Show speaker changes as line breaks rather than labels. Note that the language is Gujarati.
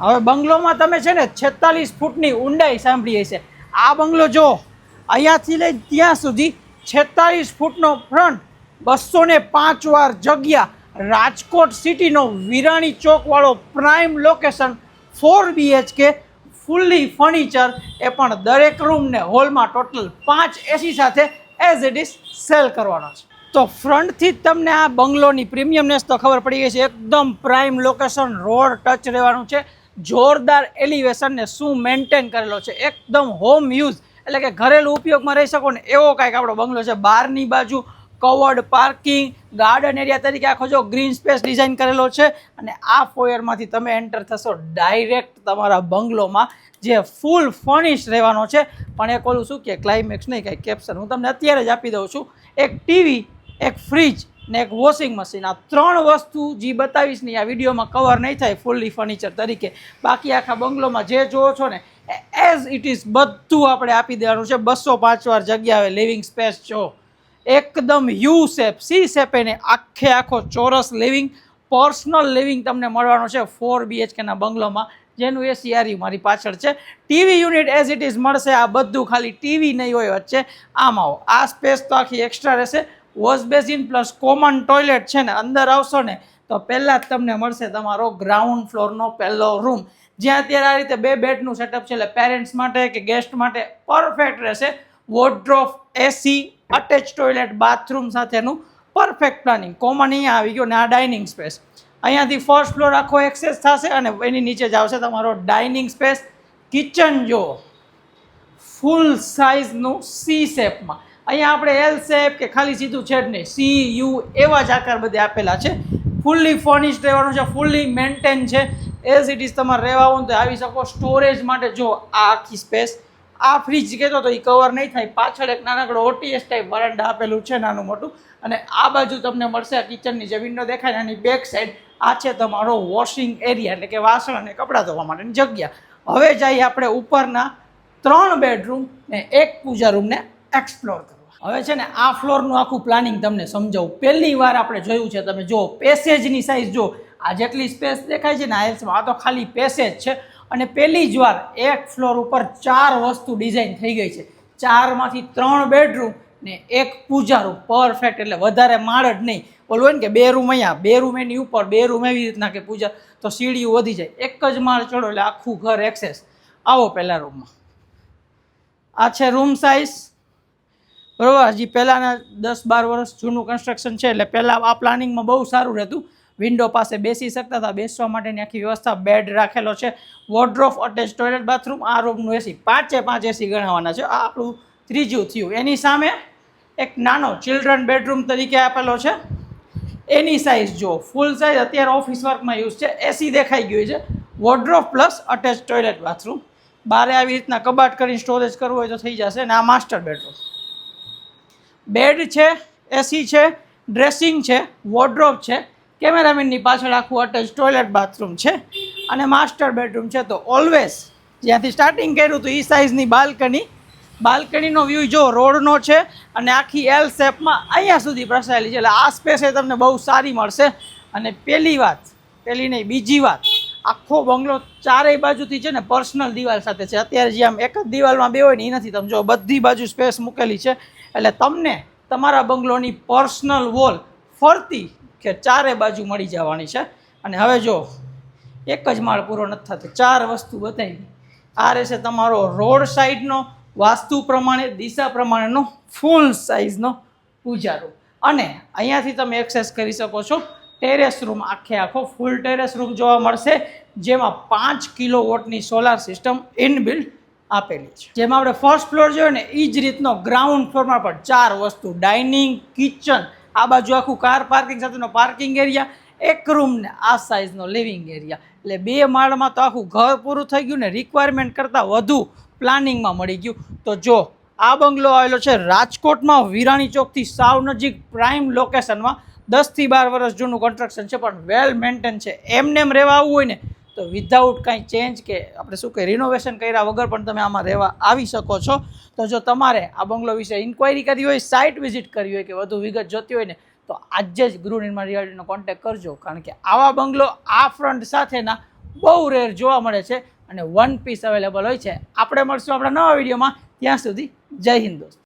હવે બંગલોમાં તમે છે ને 46 ફૂટની ઊંડાઈ સાંભળી હશે. આ બંગલો જો અહીંયાથી લઈ ત્યાં સુધી 46 ફૂટનો ફ્રન્ટ, 205 વાર જગ્યા, રાજકોટ સિટીનો વિરાણી ચોકવાળો prime location, 4 BHK, fully furniture, એ પણ દરેક રૂમ ને હોલમાં ટોટલ 5 AC સાથે એઝ ઇટ ઇઝ સેલ કરવાનો છે. તો ફ્રન્ટથી જ તમને આ બંગલોની પ્રીમિયમનેસ તો ખબર પડી ગઈ છે. એકદમ પ્રાઇમ લોકેશન, રોડ ટચ રહેવાનું છે, જોરદાર એલિવેશન ને શું મેન્ટેન કરેલો છે, એકદમ હોમ યુઝ એટલે કે ઘરેલું ઉપયોગમાં રહી શકો ને એવો કાંઈક આપણો બંગલો છે. બહારની બાજુ કવર્ડ પાર્કિંગ, ગાર્ડન એરિયા તરીકે આખો જો ગ્રીન સ્પેસ ડિઝાઇન કરેલો છે. અને આ ફોયરમાંથી તમે એન્ટર થશો ડાયરેક્ટ તમારા બંગલોમાં, જે ફૂલ ફર્નિશ રહેવાનો છે. પણ એક ઓલું શું કે ક્લાઇમેક્સ નહીં, કાંઈ કેપ્શન હું તમને અત્યારે જ આપી દઉં છું. એક ટીવી, એક ફ્રીજ ને એક વોશિંગ મશીન, આ 3 વસ્તુ જે બતાવીશ ને આ વિડીયોમાં કવર નહીં થાય ફૂલ્લી ફર્નિચર તરીકે. બાકી આખા બંગલોમાં જે જોવો છો ને એઝ ઇટ ઇઝ બધું આપણે આપી દેવાનું છે. 205 વાર જગ્યા આવે, લિવિંગ સ્પેસ જો એકદમ યુ શેપ, સી શેપ, એને આખો ચોરસ લિવિંગ, પર્સનલ લિવિંગ તમને મળવાનો છે 4 BHKના બંગલોમાં, જેનું એસી આર્યું મારી પાછળ છે. TV unit as it is મળશે. આ બધું ખાલી ટીવી નહીં હોય વચ્ચે. આમ આવો, આ સ્પેસ તો આખી એક્સ્ટ્રા રહેશે. Wash basin plus common toilet છે ને. અંદર આવશો ને તો પહેલાં જ તમને મળશે તમારો ગ્રાઉન્ડ ફ્લોરનો પહેલો રૂમ, જ્યાં અત્યારે આ રીતે 2 બેડનું સેટઅપ છે. એટલે પેરેન્ટ્સ માટે કે ગેસ્ટ માટે પરફેક્ટ રહેશે. વોર્ડરોબ, એસી, અટેચ ટોયલેટ, બાથરૂમ સાથેનું પરફેક્ટ પ્લાનિંગ. કોમન અહીંયા આવી ગયો ને આ ડાઇનિંગ સ્પેસ. અહીંયાથી ફર્સ્ટ ફ્લોર આખો એક્સેસ થશે અને એની નીચે જ આવશે તમારો ડાઇનિંગ સ્પેસ. કિચન જો ફૂલ સાઇઝનું સી શેપમાં, અહીંયા આપણે એલ શેપ કે ખાલી સીધું છે જ નહીં, સી યુ એવા જ આકાર બધે આપેલા છે. ફૂલ્લી ફર્નિશ્ડ રહેવાનું છે, ફૂલ્લી મેન્ટેન છે. એઝ ઇટ ઇઝ તમારે રહેવા હોય તો આવી શકો. સ્ટોરેજ માટે જો આ આખી સ્પેસ, આ ફ્રીજ કહેતો તો એ કવર નહીં થાય. પાછળ એક નાનકડો OTS ટાઈપ વરાંડા આપેલું છે નાનું મોટું. અને આ બાજુ તમને મળશે આ કિચનની જે વિન્ડો દેખાય ને એની બેક સાઈડ આ છે તમારો વોશિંગ એરિયા, એટલે કે વાસણ અને કપડાં ધોવા માટેની જગ્યા. હવે જઈએ આપણે ઉપરના 3 બેડરૂમ ને 1 પૂજા રૂમને એક્સપ્લોર કરવા. હવે છે ને આ ફ્લોરનું આખું પ્લાનિંગ તમને સમજાવું. પહેલી વાર આપણે જોયું છે, તમે જો પેસેજની સાઇઝ જો, આ જેટલી સ્પેસ દેખાય છે ને આયલ્સમાં, આ તો ખાલી પેસેજ છે. અને પહેલી જ વાર એક ફ્લોર ઉપર 4 વસ્તુ ડિઝાઇન થઈ ગઈ છે. 4માંથી 3 બેડરૂમ ને 1 પૂજા રૂમ. પરફેક્ટ, એટલે વધારે માળ જ નહીં. ઓલું હોય ને કે 2 રૂમ અહીંયા, 2 રૂમ એની ઉપર, 2 રૂમ એવી રીતના કે પૂજા, તો સીડીઓ વધી જાય. એક જ માળ ચડો એટલે આખું ઘર એક્સેસ. આવો પહેલા રૂમમાં. આ છે રૂમ સાઇઝ, બરાબર. હજી પહેલાંના 10-12 વર્ષ જૂનું કન્સ્ટ્રક્શન છે, એટલે પહેલાં આ પ્લાનિંગમાં બહુ સારું રહેતું. વિન્ડો પાસે બેસી શકતા હતા, બેસવા માટેની આખી વ્યવસ્થા, બેડ રાખેલો છે, વોર્ડરોબ, અટેચ ટોયલેટ, બાથરૂમ. આ રૂમનું એસી 5 AC ગણાવવાના છે. આ આપણું 3જું થયું. એની સામે એક નાનો ચિલ્ડ્રન બેડરૂમ તરીકે આપેલો છે. એની સાઇઝ જો ફૂલ સાઇઝ, અત્યારે ઓફિસ વર્કમાં યુઝ છે. એસી દેખાઈ ગયું છે. Wardrobe plus attach toilet, bathroom. બારે આવી રીતના કબાટ કરીને સ્ટોરેજ કરવું હોય તો થઈ જશે. અને આ માસ્ટર બેડરૂમ. બેડ છે, એસી છે, ડ્રેસિંગ છે, વોર્ડરોબ છે, કેમેરામેનની પાછળ આખું અટેચ ટોયલેટ, બાથરૂમ છે અને માસ્ટર બેડરૂમ છે. તો ઓલવેઝ જ્યાંથી સ્ટાર્ટિંગ કર્યું હતું એ સાઇઝની બાલ્કની, બાલ્કનીનો વ્યૂ જો રોડનો છે અને આખી એલ શેપમાં અહીંયા સુધી પ્રસાયેલી છે. એટલે આ સ્પેસ એ તમને બહુ સારી મળશે. અને પહેલી નહીં બીજી વાત, આખો બંગલો 4 બાજુથી છે ને પર્સનલ દિવાલ સાથે છે. અત્યારે જે આમ એક જ દિવાલમાં બે હોય ને એ નથી. તમે જો બધી બાજુ સ્પેસ મૂકેલી છે, એટલે તમને તમારા બંગલોની પર્સનલ વોલ ફરતી કે 4 બાજુ મળી જવાની છે. અને હવે જો એક જ માળ પૂરો નથી થતો, 4 વસ્તુ બતાવી. આ રહેશે તમારો રોડ સાઈડનો વાસ્તુ પ્રમાણે, દિશા પ્રમાણેનો ફૂલ સાઇઝનો પૂજા રૂમ. અને અહીંયાથી તમે એક્સેસ કરી શકો છો ટેરેસ રૂમ. આખો ફૂલ ટેરેસ રૂમ જોવા મળશે, જેમાં 5 કિલોવોટની સોલાર સિસ્ટમ ઇનબિલ્ટ આપેલી છે. જેમાં આપણે ફર્સ્ટ ફ્લોર જોયો ને એ જ રીતનો ગ્રાઉન્ડ ફ્લોરમાં પણ 4 વસ્તુ, ડાઇનિંગ, કિચન, આ બાજુ આખું કાર પાર્કિંગ સાથેનો પાર્કિંગ એરિયા, 1 રૂમ ને આ સાઇઝનો લિવિંગ એરિયા. એટલે 2 માળમાં તો આખું ઘર પૂરું થઈ ગયું ને રિક્વાયરમેન્ટ કરતાં વધુ પ્લાનિંગમાં મળી ગયું. તો જો આ બંગલો આવેલો છે રાજકોટમાં, વિરાણી ચોકથી સાવ નજીક, પ્રાઇમ લોકેશનમાં. 10 થી 12 વર્ષ જૂનું કન્સ્ટ્રક્શન છે, પણ વેલ મેન્ટેન છે. એમ રહેવા આવવું હોય ને તો વિધાઉટ કાંઈ ચેન્જ કે આપણે શું કહે રિનોવેશન કર્યા વગર પણ તમે આમાં રહેવા આવી શકો છો. તો જો તમારે આ બંગલો વિશે ઇન્ક્વાયરી કરવી હોય, સાઇટ વિઝિટ કરવી હોય કે વધુ વિગત જોતી હોય ને, તો આજે જ ગૃહ નિર્માણ રિયાલિટીનો કોન્ટેક્ટ કરજો. કારણ કે આવા બંગલો આ ફ્રન્ટ સાથેના બહુ રેર જોવા મળે છે અને 1 પીસ અવેલેબલ હોય છે. આપણે મળશું આપણા નવા વિડીયોમાં. ત્યાં સુધી જય હિન્દ દોસ્તો.